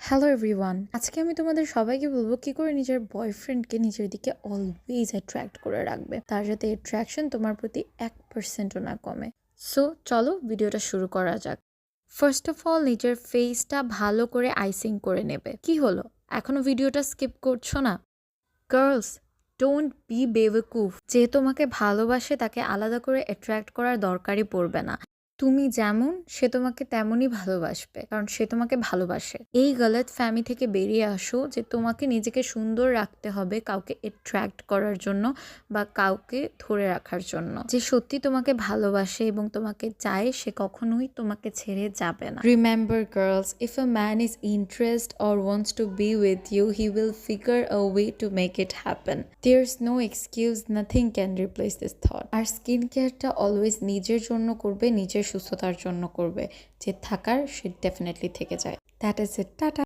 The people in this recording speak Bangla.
হ্যালো এভরিওয়ান, আজকে আমি তোমাদের সবাইকে বলবো কি করে নিজের বয়ফ্রেন্ডকে নিজের দিকে অলওয়েজ অ্যাট্রাক্ট করে রাখবে, তার যাতে অ্যাট্রাকশন তোমার প্রতি 1%ও না কমে। সো চলো ভিডিওটা শুরু করা যাক। ফার্স্ট অফ অল নিজের ফেসটা ভালো করে আইসিং করে নেবে। কি হলো, এখনো ভিডিওটা স্কিপ করছো না? গার্লস, ডোন্ট বি বেওকুফ। যে তোমাকে ভালোবাসে তাকে আলাদা করে অ্যাট্রাক্ট করার দরকারই পড়বে না। তুমি যেমন, সে তোমাকে তেমনই ভালোবাসবে, কারণ সে তোমাকে ভালোবাসে। এই গলত ফ্যামি থেকে বেরিয়ে আসো যে তোমাকে নিজেকে সুন্দর রাখতে হবে কাউকে অ্যাট্রাক্ট করার জন্য বা কাউকে ধরে রাখার জন্য। যে সত্যি তোমাকে ভালোবাসে এবং তোমাকে চায় সে কখনোই তোমাকে ছেড়ে যাবে না। Remember girls, if a man is interest or wants to be with you, he will figure a way to make it happen. There's no excuse, nothing can replace this thought. আর স্কিন কেয়ারটা অলওয়েজ নিজের জন্য করবে, নিজের সুস্থতার জন্য করবে। যে থাকার সে ডেফিনেটলি থেকে যায়। That is it, tata.